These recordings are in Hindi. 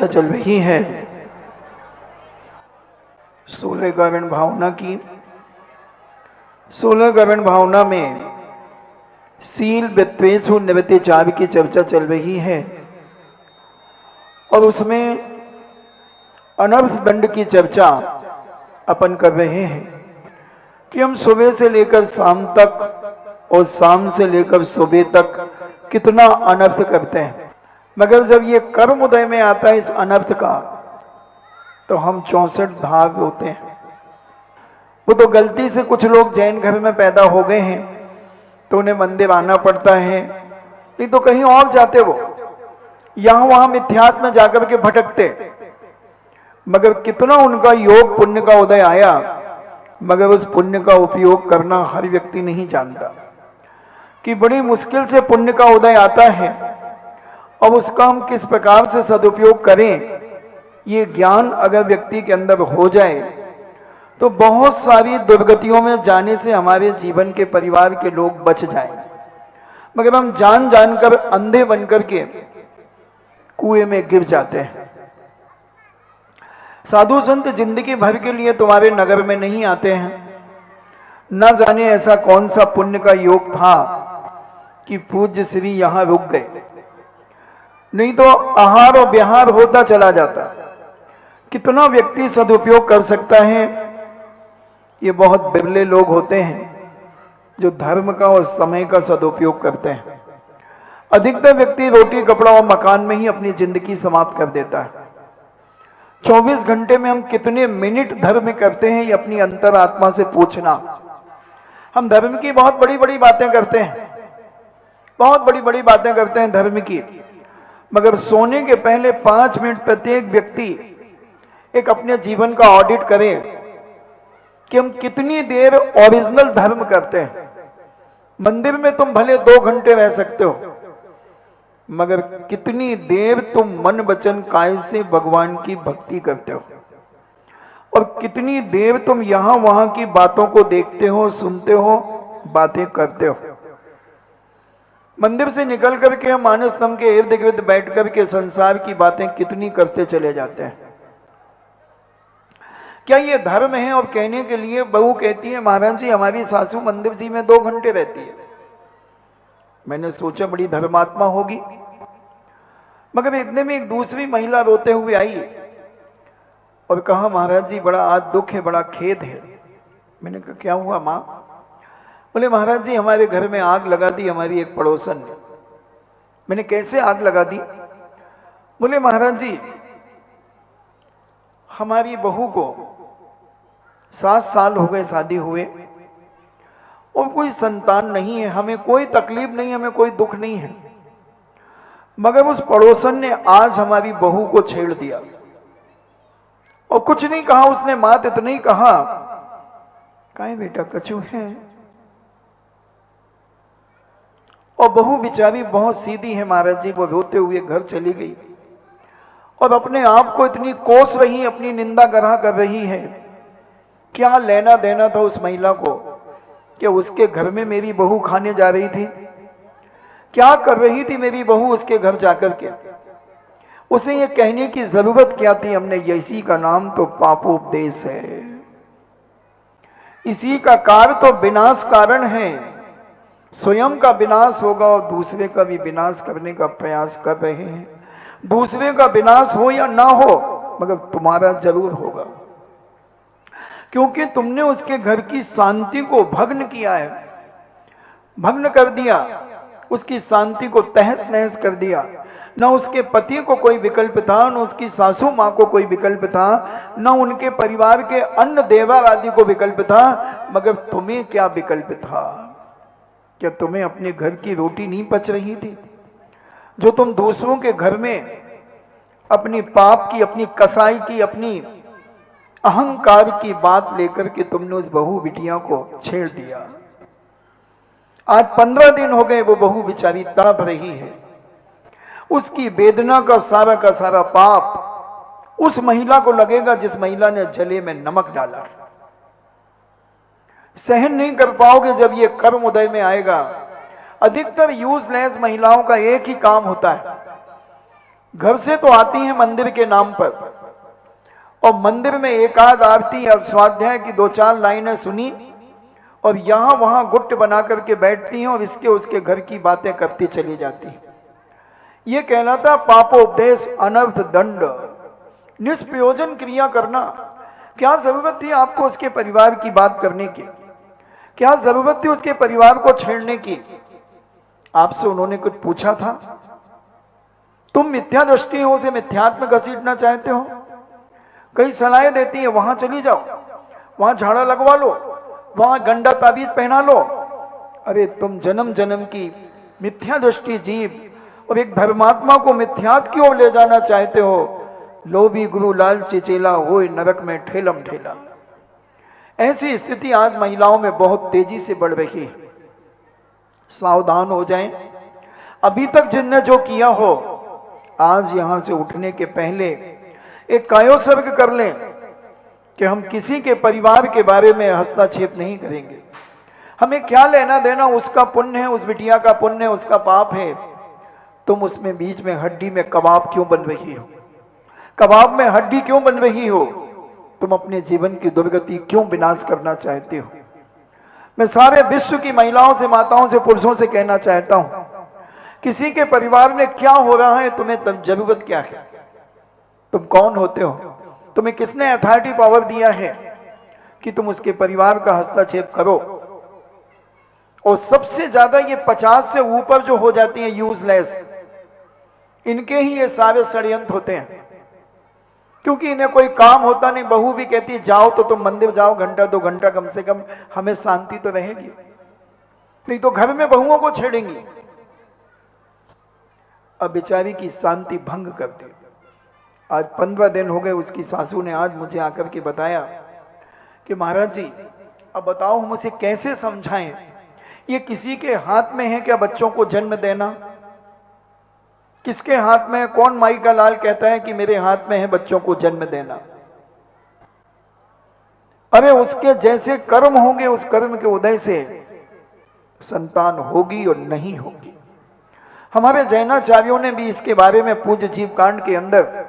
चर्चा चल रही है 16 कारण भावना की। 16 कारण भावना में शील वित्वेषु निवृत्तिचार की चर्चा चल रही है और उसमें अनर्थ दंड की चर्चा अपन कर रहे हैं कि हम सुबह से लेकर शाम तक और शाम से लेकर सुबह तक कितना अनर्थ करते हैं, मगर जब ये कर्म उदय में आता है इस अनर्थ का तो हम 64 भाग होते हैं। वो तो गलती से कुछ लोग जैन घर में पैदा हो गए हैं तो उन्हें मंदिर आना पड़ता है, नहीं तो कहीं और जाते वो यहां वहां मिथ्यात्व में जाकर के भटकते, मगर कितना उनका योग पुण्य का उदय आया, मगर उस पुण्य का उपयोग करना हर व्यक्ति नहीं जानता कि बड़ी मुश्किल से पुण्य का उदय आता है और उसका हम किस प्रकार से सदुपयोग करें। ये ज्ञान अगर व्यक्ति के अंदर हो जाए तो बहुत सारी दुर्गतियों में जाने से हमारे जीवन के परिवार के लोग बच जाएं, मगर हम जान जानकर अंधे बनकर के कुएं में गिर जाते हैं। साधु संत जिंदगी भर के लिए तुम्हारे नगर में नहीं आते हैं, न जाने ऐसा कौन सा पुण्य का योग था कि पूज्य श्री यहां रुक गए, नहीं तो आहार और विहार होता चला जाता। कितना व्यक्ति सदुपयोग कर सकता है, ये बहुत बिरले लोग होते हैं जो धर्म का और समय का सदुपयोग करते हैं। अधिकतर व्यक्ति रोटी कपड़ा और मकान में ही अपनी जिंदगी समाप्त कर देता है। 24 घंटे में हम कितने मिनट धर्म करते हैं, ये अपनी अंतरात्मा से पूछना। हम धर्म की बहुत बड़ी बड़ी बातें करते हैं, बहुत बड़ी बड़ी बातें करते हैं धर्म की, मगर सोने के पहले 5 मिनट प्रत्येक व्यक्ति एक अपने जीवन का ऑडिट करे कि हम कितनी देर ओरिजिनल धर्म करते हैं। मंदिर में तुम भले 2 घंटे रह सकते हो, मगर कितनी देर तुम मन वचन काय से भगवान की भक्ति करते हो, और कितनी देर तुम यहां वहां की बातों को देखते हो, सुनते हो, बातें करते हो। मंदिर से निकल करके हम मानस स्तंभ के इर्द गिर्द बैठ करके संसार की बातें कितनी करते चले जाते हैं। क्या ये धर्म है? और कहने के लिए बहू कहती है महाराज जी हमारी सासू मंदिर जी में 2 घंटे रहती है। मैंने सोचा बड़ी धर्मात्मा होगी, मगर इतने में एक दूसरी महिला रोते हुए आई और कहा महाराज जी बड़ा आज दुख है, बड़ा खेद है। मैंने कहा क्या हुआ मां? बोले महाराज जी हमारे घर में आग लगा दी हमारी एक पड़ोसन ने। मैंने कैसे आग लगा दी? बोले महाराज जी हमारी बहू को 7 साल हो गए शादी हुए और कोई संतान नहीं है, हमें कोई तकलीफ नहीं, हमें कोई दुख नहीं है, मगर उस पड़ोसन ने आज हमारी बहू को छेड़ दिया और कुछ नहीं कहा उसने, मात इतना ही कहा काहे बेटा कछू है। और बहू बेचारी बहुत सीधी है महाराज जी, वो रोते हुए घर चली गई और अपने आप को इतनी कोस रही, अपनी निंदा गरहा कर रही है। क्या लेना देना था उस महिला को कि उसके घर में मेरी बहू खाने जा रही थी? क्या कर रही थी मेरी बहू उसके घर जाकर के? उसे ये कहने की जरूरत क्या थी हमने इसी का नाम तो पापोपदेश है, इसी का कार्य तो विनाश कारण है। स्वयं का विनाश होगा और दूसरे का भी विनाश करने का प्रयास कर रहे हैं। दूसरे का विनाश हो या ना हो, मगर तुम्हारा जरूर होगा, क्योंकि तुमने उसके घर की शांति को भग्न किया है, भग्न कर दिया, उसकी शांति को तहस नहस कर दिया। न उसके पति को कोई विकल्प था, न उसकी सासू मां को कोई विकल्प था, न उनके परिवार के अन्य देवर आदि को विकल्प था, मगर तुम्हें क्या विकल्प था? क्या तुम्हें अपने घर की रोटी नहीं पच रही थी? जो तुम दूसरों के घर में अपनी पाप की, अपनी कसाई की, अपनी अहंकार की बात लेकर के तुमने उस बहू बिटिया को छेड़ दिया। आज 15 दिन हो गए वो बहू बेचारी तड़प रही है। उसकी वेदना का सारा पाप उस महिला को लगेगा जिस महिला ने जले में नमक डाला। सहन नहीं कर पाओगे जब ये कर्म उदय में आएगा। अधिकतर यूजलेस महिलाओं का एक ही काम होता है, घर से तो आती हैं मंदिर के नाम पर, और मंदिर में एक आध आरती और स्वाध्याय की दो चार लाइनें सुनी और यहां वहां गुट बना करके बैठती हैं और इसके उसके घर की बातें करती चली जाती हैं। यह कहलाता पापोपदेश अनर्थ दंड, निष्प्रयोजन क्रिया करना। क्या जरूरत थी आपको उसके परिवार की बात करने की? क्या जरूरत थी उसके परिवार को छेड़ने की? आपसे उन्होंने कुछ पूछा था? तुम मिथ्या दृष्टियों से मिथ्यात्म घसीटना चाहते हो। कई सलाहें देती है, वहां चली जाओ, वहां झाड़ा लगवा लो, वहां गंडा ताबीज पहना लो। अरे तुम जन्म जन्म की मिथ्या दृष्टि जीव और एक धर्मात्मा को मिथ्यात की ओर ले जाना चाहते हो। लोभी गुरु लालची चेला होए नरक में ठेलम ठेला। ऐसी स्थिति आज महिलाओं में बहुत तेजी से बढ़ रही है। सावधान हो जाएं। अभी तक जिनने जो किया हो, आज यहां से उठने के पहले एक कायोसर्ग कर लें कि हम किसी के परिवार के बारे में हस्तक्षेप नहीं करेंगे। हमें क्या लेना देना, उसका पुण्य है, उस बिटिया का पुण्य है, उसका पाप है। तुम उसमें बीच में हड्डी में कबाब क्यों बन रही हो? कबाब में हड्डी क्यों बन रही हो? तुम अपने जीवन की दुर्गति क्यों विनाश करना चाहते हो? मैं सारे विश्व की महिलाओं से, माताओं से, पुरुषों से कहना चाहता हूं, किसी के परिवार में क्या हो रहा है, तुम्हें तब जरूरत क्या है? तुम कौन होते हो? तुम्हें किसने अथॉरिटी पावर दिया है कि तुम उसके परिवार का हस्तक्षेप करो? और सबसे ज्यादा ये 50 से ऊपर जो हो जाती है यूजलेस, इनके ही ये सारे षड्यंत्र होते हैं। क्योंकि इन्हें कोई काम होता नहीं। बहू भी कहती है जाओ तो तुम मंदिर जाओ, घंटा 2 घंटा कम से कम, हमें शांति तो रहेगी, नहीं तो घर में बहुओं को छेड़ेंगी। अब बेचारी की शांति भंग कर दी। आज 15 दिन हो गए, उसकी सासू ने आज मुझे आकर के बताया कि महाराज जी अब बताओ हम उसे कैसे समझाएं, ये किसी के हाथ में है क्या बच्चों को जन्म देना? किसके हाथ में है? कौन माई का लाल कहता है कि मेरे हाथ में है बच्चों को जन्म देना? अरे उसके जैसे कर्म होंगे, उस कर्म के उदय से संतान होगी और नहीं होगी। हमारे जैनाचार्यों ने भी इसके बारे में पूज्य जीव कांड के अंदर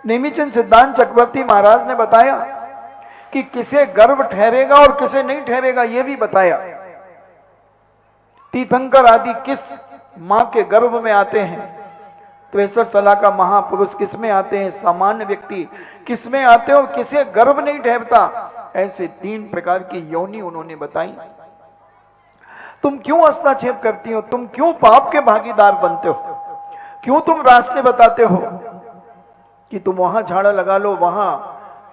नेमिचंद सिद्धांत चक्रवर्ती महाराज ने बताया कि किसे गर्भ ठहरेगा और किसे नहीं ठहरेगा, यह भी बताया। तीर्थंकर आदि किस मां के गर्भ में आते हैं, 63 साल का महापुरुष किस में आते हैं, सामान्य व्यक्ति किस में आते हैं और किसे गर्भ नहीं ठहरता। ऐसे 3 प्रकार की योनि उन्होंने बताई। तुम क्यों हस्तक्षेप करती हो? तुम क्यों पाप के भागीदार बनते हो? क्यों तुम रास्ते बताते हो कि तुम वहां झाड़ा लगा लो, वहां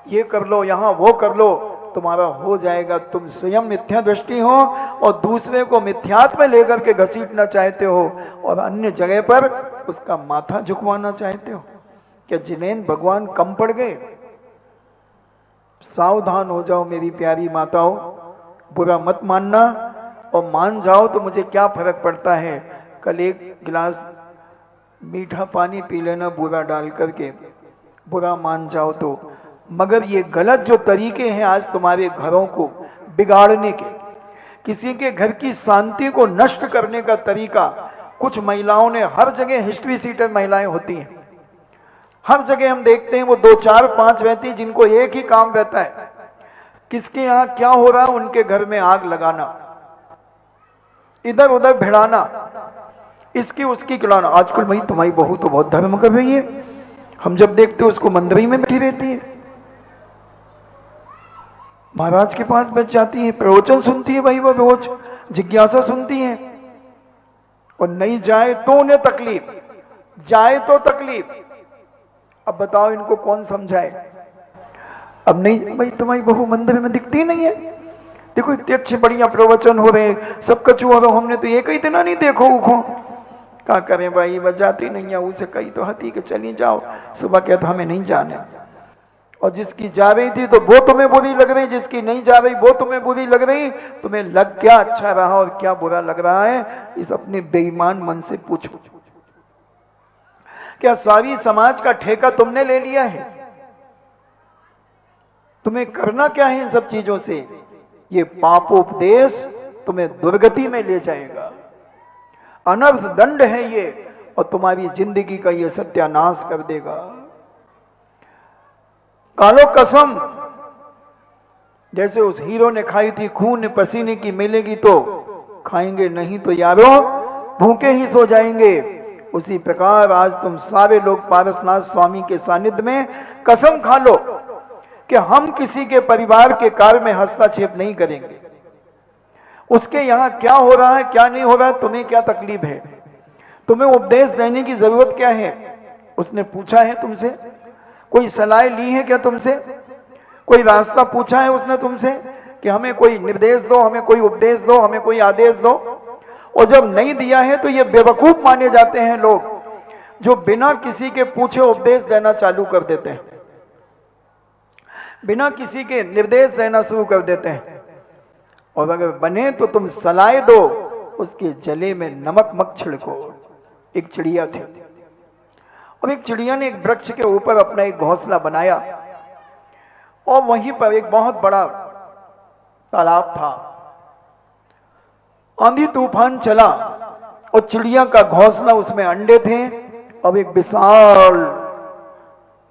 ये कर लो, यहां वो कर लो, तुम्हारा हो जाएगा? तुम स्वयं मिथ्या दृष्टि हो और दूसरे को मिथ्यात्व में लेकर के घसीटना चाहते हो और अन्य जगह पर उसका माथा झुकवाना चाहते हो। क्या जिनेन भगवान कम पड़ गए? सावधान हो जाओ मेरी प्यारी माताओं, बुरा मत मानना, और मान जाओ तो मुझे क्या फर्क पड़ता है। कल 1 गिलास मीठा पानी पी लेना बुरा डाल करके, बुरा मान जाओ तो। मगर ये गलत जो तरीके हैं आज तुम्हारे घरों को बिगाड़ने के, किसी के घर की शांति को नष्ट करने का तरीका कुछ महिलाओं ने, हर जगह हिस्ट्री सीटर महिलाएं होती हैं, हर जगह हम देखते हैं वो 2 4 5 रहती हैं जिनको एक ही काम रहता है, किसके यहां क्या हो रहा है उनके घर में आग लगाना, इधर उधर भिड़ाना, इसकी उसकी खिलाना। आजकल भाई तुम्हारी बहू तो बहुत धर्म कर रही है, हम जब देखते उसको मंदिर ही में बैठी रहती है, महाराज के पास बैठ जाती है, प्रवचन सुनती है, भाई वो रोज जिज्ञासा सुनती है, और नहीं जाए तो उन्हें तकलीफ, जाए तो तकलीफ। अब बताओ इनको कौन समझाए? अब नहीं भाई तुम्हारी बहू मंदिर में दिखती नहीं है, देखो इतने अच्छे बढ़िया प्रवचन हो रहे, सब कछु हो रहा, हमने तो एक ही दिन नहीं देखो उखो। क्या करें भाई, बजाती नहीं है, उसे कही तो हती कि चली जाओ, सुबह कहता हमें नहीं जाने। और जिसकी जा रही थी तो वो तुम्हें बुरी लग रही, जिसकी नहीं जा रही वो तुम्हें बुरी लग रही। तुम्हें लग क्या अच्छा रहा और क्या बुरा लग रहा है, इस अपने बेईमान मन से पूछो। क्या सारी समाज का ठेका तुमने ले लिया है? तुम्हें करना क्या है इन सब चीजों से? ये पापोपदेश तुम्हें दुर्गति में ले जाएगा, अनर्थ दंड है ये, और तुम्हारी जिंदगी का ये सत्यानाश कर देगा। कालो कसम, जैसे उस हीरो ने खाई थी खून पसीने की, मिलेगी तो खाएंगे, नहीं तो यारो भूखे ही सो जाएंगे। उसी प्रकार आज तुम सारे लोग पारसनाथ स्वामी के सानिध्य में कसम खा लो कि हम किसी के परिवार के कार्य में हस्तक्षेप नहीं करेंगे। उसके यहां क्या हो रहा है क्या नहीं हो रहा है तुम्हें क्या तकलीफ है? तुम्हें उपदेश देने की जरूरत क्या है? उसने पूछा है तुमसे? कोई सलाह ली है क्या तुमसे? कोई रास्ता पूछा है उसने तुमसे कि हमें कोई निर्देश दो, हमें कोई उपदेश दो, हमें कोई आदेश दो? और जब नहीं दिया है तो ये बेवकूफ माने जाते हैं लोग जो बिना किसी के पूछे उपदेश देना चालू कर देते हैं, बिना किसी के निर्देश देना शुरू कर देते हैं। और अगर बने तो तुम सलाह दो, उसके जले में नमक मत छिड़को। एक चिड़िया थी और एक चिड़िया ने एक वृक्ष के ऊपर अपना एक घोंसला बनाया और वहीं पर एक बहुत बड़ा तालाब था। आंधी तूफान चला और चिड़िया का घोंसला, उसमें अंडे थे। अब एक विशाल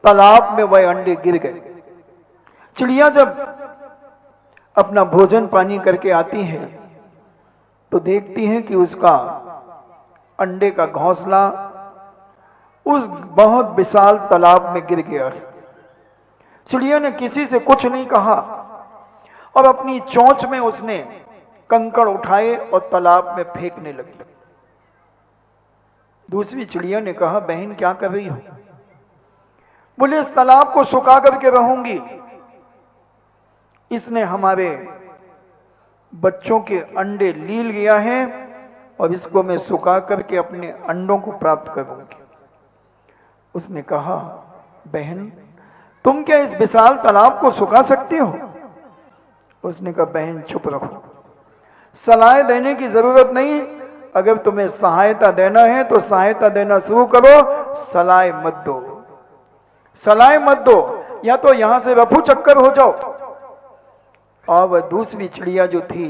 तालाब में वह अंडे गिर गए। चिड़िया जब अपना भोजन पानी करके आती है तो देखती है कि उसका अंडे का घोंसला उस बहुत विशाल तालाब में गिर गया है। चिड़िया ने किसी से कुछ नहीं कहा और अपनी चोंच में उसने कंकड़ उठाए और तालाब में फेंकने लगी। दूसरी चिड़िया ने कहा, बहन क्या कर रही हो? बोले, इस तालाब को सुखा करके रहूंगी। इसने हमारे बच्चों के अंडे लील गया है और इसको मैं सुखा करके अपने अंडों को प्राप्त करूंगी। उसने कहा, बहन तुम क्या इस विशाल तालाब को सुखा सकती हो? उसने कहा, बहन चुप रहो, सलाह देने की जरूरत नहीं। अगर तुम्हें सहायता देना है तो सहायता देना शुरू करो, सलाह मत दो, सलाह मत दो, या तो यहां से रफू चक्कर हो जाओ। और वह दूसरी चिड़िया जो थी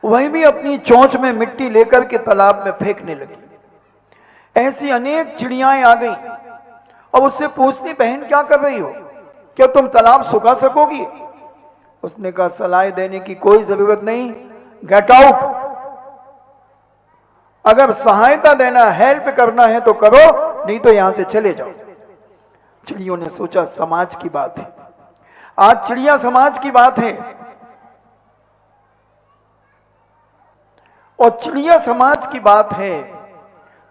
वही भी अपनी चोंच में मिट्टी लेकर के तालाब में फेंकने लगी। ऐसी अनेक चिड़ियाएं आ गई और उससे पूछती, बहन क्या कर रही हो? क्या तुम तालाब सुखा सकोगी? उसने कहा, सलाह देने की कोई जरूरत नहीं, गेट आउट। अगर सहायता देना, हेल्प करना है तो करो, नहीं तो यहां से चले जाओ। चिड़ियों ने सोचा समाज की बात है, आज चिड़िया समाज की बात है। और चिड़िया समाज की बात है,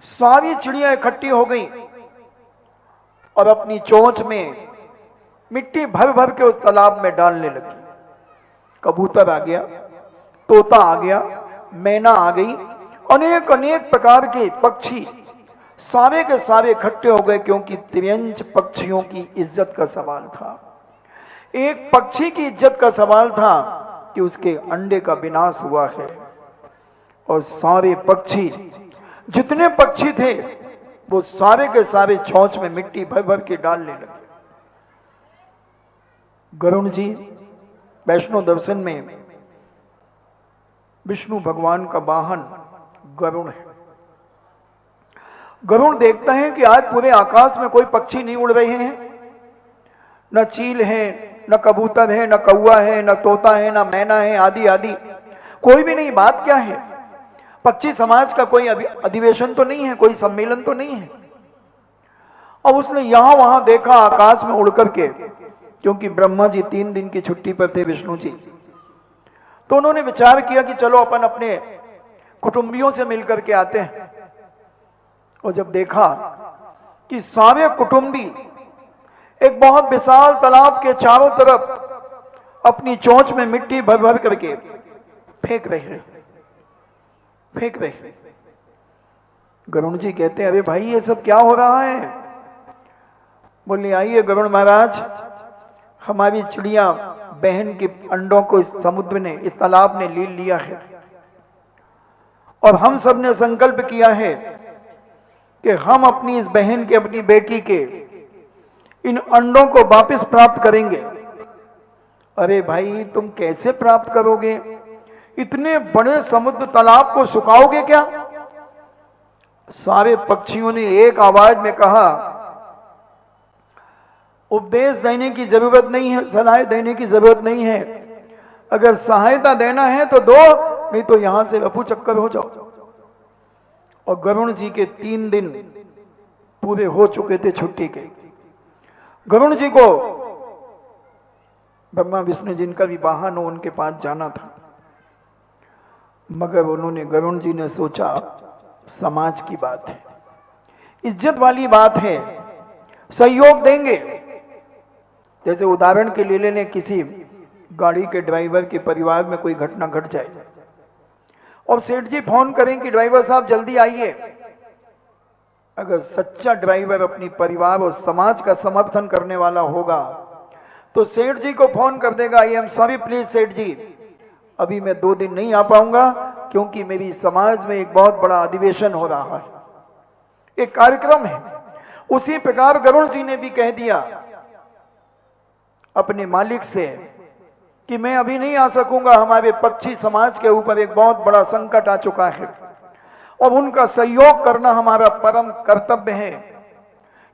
सारी चिड़िया इकट्ठी हो गई और अपनी चोंच में मिट्टी भर भर के उस तालाब में डालने लगी। कबूतर आ गया, तोता आ गया, मैना आ गई, अनेक अनेक प्रकार के पक्षी सारे के सारे इकट्ठे हो गए, क्योंकि त्रियंच पक्षियों की इज्जत का सवाल था। एक पक्षी की इज्जत का सवाल था कि उसके अंडे का विनाश हुआ है। और सारे पक्षी, जितने पक्षी थे वो सारे के सारे चोंच में मिट्टी भर भर के डालने लगे। गरुण जी वैष्णो दर्शन में विष्णु भगवान का वाहन गरुण है। गरुण देखता है कि आज पूरे आकाश में कोई पक्षी नहीं उड़ रहे हैं, न चील है, न कबूतर है, न कौवा है, न तोता है, न मैना है, आदि आदि कोई भी नहीं। बात क्या है? पक्षी समाज का कोई अधिवेशन तो नहीं है, कोई सम्मेलन तो नहीं है। और उसने यहां वहां देखा आकाश में उड़ करके, क्योंकि ब्रह्मा जी 3 दिन की छुट्टी पर थे, विष्णु जी, तो उन्होंने विचार किया कि चलो अपन अपने कुटुंबियों से मिलकर के आते हैं। और जब देखा कि सारे कुटुंबी एक बहुत विशाल तालाब के चारों तरफ अपनी चोंच में मिट्टी भर भर करके फेंक रहे। गरुण जी कहते हैं, अरे भाई ये सब क्या हो रहा है? बोले, आइए गरुण महाराज, हमारी चिड़िया बहन के अंडों को इस समुद्र ने, इस तालाब ने ले लिया है और हम सब ने संकल्प किया है कि हम अपनी इस बहन के, अपनी बेटी के इन अंडों को वापस प्राप्त करेंगे। अरे भाई तुम कैसे प्राप्त करोगे? इतने बड़े समुद्र तालाब को सुखाओगे क्या? सारे पक्षियों ने एक आवाज में कहा, उपदेश देने की जरूरत नहीं है, सलाह देने की जरूरत नहीं है, अगर सहायता देना है तो दो, नहीं तो यहां से रफू चक्कर हो जाओ। और गरुण जी के 3 दिन पूरे हो चुके थे छुट्टी के। गरुण जी को ब्रह्मा विष्णु जिनका भी वाहन हो उनके पास जाना था, मगर उन्होंने, गरुण जी ने सोचा समाज की बात है, इज्जत वाली बात है, सहयोग देंगे। जैसे उदाहरण के लिए ले लें, किसी गाड़ी के ड्राइवर के परिवार में कोई घटना घट जाए और सेठ जी फोन करें कि ड्राइवर साहब जल्दी आइए। अगर सच्चा ड्राइवर अपनी परिवार और समाज का समर्थन करने वाला होगा तो सेठ जी को फोन कर देगा, आई एम सॉरी प्लीज सेठ जी, अभी मैं 2 दिन नहीं आ पाऊंगा क्योंकि मेरी समाज में एक बहुत बड़ा अधिवेशन हो रहा है, एक कार्यक्रम है। उसी प्रकार गरुण जी ने भी कह दिया अपने मालिक से कि मैं अभी नहीं आ सकूंगा, हमारे पक्षी समाज के ऊपर एक बहुत बड़ा संकट आ चुका है और उनका सहयोग करना हमारा परम कर्तव्य है,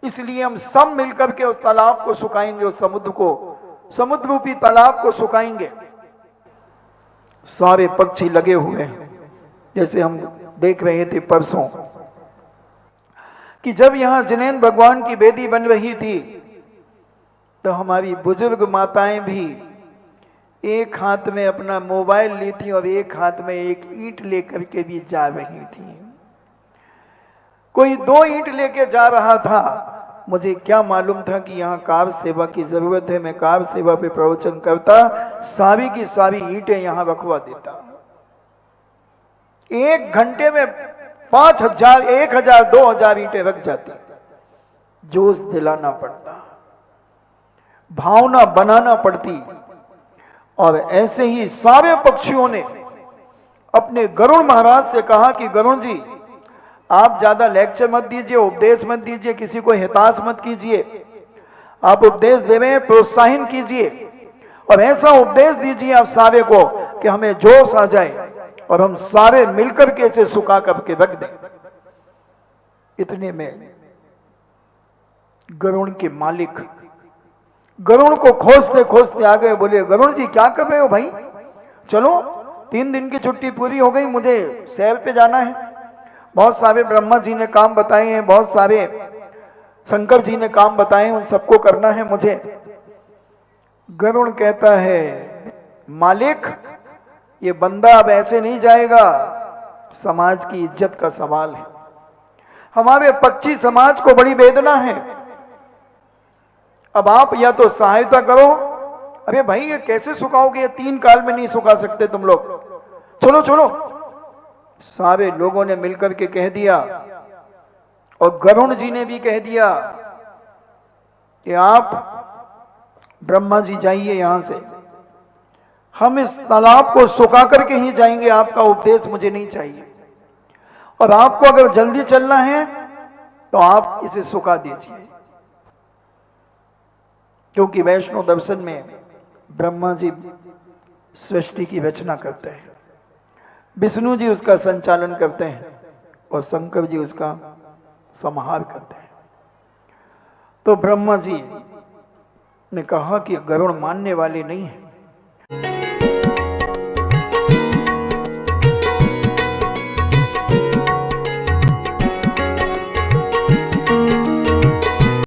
इसलिए हम सब मिलकर के उस तालाब को सुखाएंगे, उस समुद्र को, समुद्र रूपी तालाब को सुखाएंगे। सारे पक्षी लगे हुए हैं, जैसे हम देख रहे थे परसों कि जब यहां जिनेंद्र भगवान की वेदी बन रही थी तो हमारी बुजुर्ग माताएं भी एक हाथ में अपना मोबाइल ली थी और एक हाथ में एक ईंट लेकर के भी जा रही थी। कोई 2 ईंट लेके जा रहा था, मुझे क्या मालूम था कि यहाँ कार सेवा की जरूरत है, मैं कार सेवा पे प्रवचन करता, सारी की सारी ईंटें यहाँ रखवा देता। 1 घंटे में 5000, 1000, 2000 ईंटें रख जाती। जोश दिलाना पड़ता, भावना बनाना पड़ती। और ऐसे ही सारे पक्षियों ने अपने गरुड़ महाराज से कहा कि गरुड़ जी आप ज्यादा लेक्चर मत दीजिए, उपदेश मत दीजिए, किसी को हिताश मत कीजिए, आप उपदेश दे रहे हैं, प्रोत्साहन कीजिए और ऐसा उपदेश दीजिए आप सारे को कि हमें जोश आ जाए और हम सारे मिलकर के इसे सुखा करके रख दें। इतने में गरुड़ के मालिक गरुड़ को खोजते खोजते आ गए, बोले गरुड़ जी क्या कर रहे हो भाई, चलो 3 दिन की छुट्टी पूरी हो गई, मुझे सैर पे जाना है, बहुत सारे ब्रह्मा जी ने काम बताए हैं, बहुत सारे शंकर जी ने काम बताए हैं, उन सबको करना है मुझे। गरुड़ कहता है मालिक ये बंदा अब ऐसे नहीं जाएगा, समाज की इज्जत का सवाल है, हमारे पक्षी समाज को बड़ी वेदना है, अब आप या तो सहायता करो। अरे भाई ये कैसे सुखाओगे, ये 3 काल में नहीं सुखा सकते तुम लोग, चलो चलो। सारे लोगों ने मिलकर के कह दिया और गरुड़ जी ने भी कह दिया कि आप ब्रह्मा जी जाइए यहां से, हम इस तालाब को सुखा करके ही जाएंगे, आपका उपदेश मुझे नहीं चाहिए, और आपको अगर जल्दी चलना है तो आप इसे सुखा दीजिए। क्योंकि वैष्णव दर्शन में ब्रह्मा जी सृष्टि की रचना करते हैं, विष्णु जी उसका संचालन करते हैं और शंकर जी उसका संहार करते हैं। तो ब्रह्मा जी ने कहा कि गरुड़ मानने वाले नहीं है,